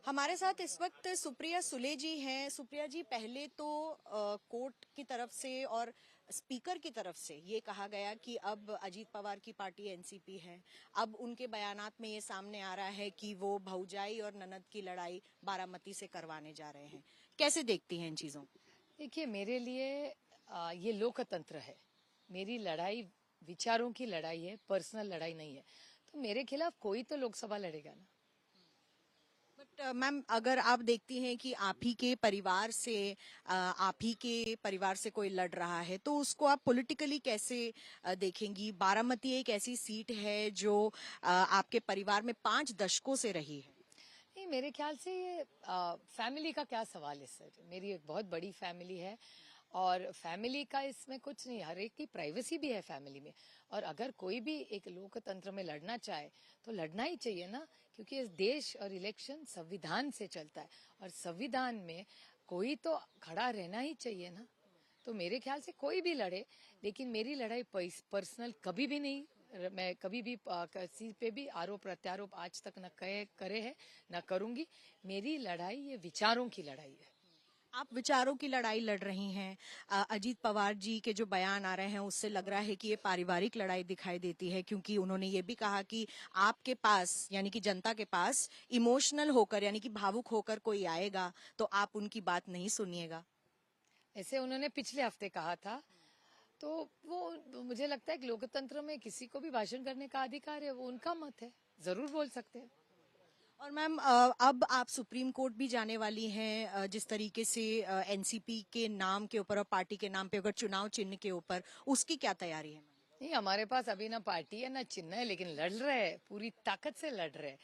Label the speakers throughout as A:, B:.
A: हमारे साथ इस वक्त सुप्रिया सुले जी हैं। सुप्रिया जी, पहले तो कोर्ट की तरफ से और स्पीकर की तरफ से ये कहा गया कि अब अजीत पवार की पार्टी एनसीपी है। अब उनके बयानात में ये सामने आ रहा है कि वो भौजाई और ननद की लड़ाई बारामती से करवाने जा रहे हैं। कैसे देखती हैं इन चीजों को?
B: देखिए, मेरे लिए ये लोकतंत्र है। मेरी लड़ाई विचारों की लड़ाई है, पर्सनल लड़ाई नहीं है। तो मेरे खिलाफ कोई तो लोकसभा लड़ेगा ना।
A: बट मैम, अगर आप देखती हैं कि आप ही के परिवार से कोई लड़ रहा है तो उसको आप पॉलिटिकली कैसे देखेंगी? बारामती एक ऐसी सीट है जो आपके परिवार में 5 दशकों से रही है।
B: नहीं, मेरे ख्याल से ये फैमिली का क्या सवाल है सर। मेरी एक बहुत बड़ी फैमिली है और फैमिली का इसमें कुछ नहीं, हर एक की प्राइवेसी भी है फैमिली में। और अगर कोई भी एक लोकतंत्र में लड़ना चाहे तो लड़ना ही चाहिए ना, क्योंकि इस देश और इलेक्शन संविधान से चलता है और संविधान में कोई तो खड़ा रहना ही चाहिए ना। तो मेरे ख्याल से कोई भी लड़े, लेकिन मेरी लड़ाई पर्सनल कभी भी नहीं। मैं कभी भी किसी पे भी आरोप प्रत्यारोप आज तक न करे है, न करूंगी। मेरी लड़ाई ये विचारों की लड़ाई है।
A: आप विचारों की लड़ाई लड़ रही हैं। अजीत पवार जी के जो बयान आ रहे हैं उससे लग रहा है कि ये पारिवारिक लड़ाई दिखाई देती है, क्योंकि उन्होंने ये भी कहा कि आपके पास यानी कि जनता के पास इमोशनल होकर यानी कि भावुक होकर कोई आएगा तो आप उनकी बात नहीं सुनिएगा।
B: ऐसे उन्होंने पिछले हफ्ते कहा था। तो वो मुझे लगता है कि लोकतंत्र में किसी को भी भाषण करने का अधिकार है, वो उनका मत है, जरूर बोल सकते हैं।
A: और मैम, अब आप सुप्रीम कोर्ट भी जाने वाली हैं। जिस तरीके से एनसीपी के नाम के ऊपर और पार्टी के नाम पे अगर चुनाव चिन्ह के ऊपर, उसकी क्या तैयारी है?
B: नहीं, हमारे पास अभी ना पार्टी है ना चिन्ह है, लेकिन लड़ रहे हैं, पूरी ताकत से लड़ रहे हैं।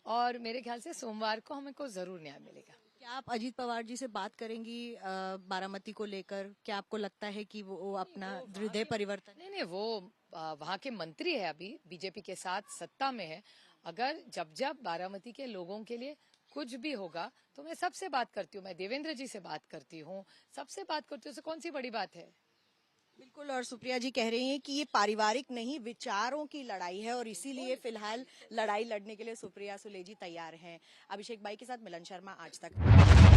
B: और मेरे ख्याल से सोमवार को हमको जरूर न्याय मिलेगा।
A: क्या आप अजीत पवार जी से बात करेंगी बारामती को लेकर? क्या आपको लगता है कि वो अपना हृदय परिवर्तन?
B: नहीं, वो वहाँ के मंत्री है, अभी बीजेपी के साथ सत्ता में है। अगर जब बारामती के लोगों के लिए कुछ भी होगा तो मैं सबसे बात करती हूँ। मैं देवेंद्र जी से बात करती हूँ, सबसे बात करती हूँ। कौन सी बड़ी बात है?
A: बिल्कुल। और सुप्रिया जी कह रही हैं कि ये पारिवारिक नहीं, विचारों की लड़ाई है और इसीलिए फिलहाल लड़ाई लड़ने के लिए सुप्रिया सुले जी तैयार हैं। अभिषेक भाई के साथ मिलन शर्मा, आज तक।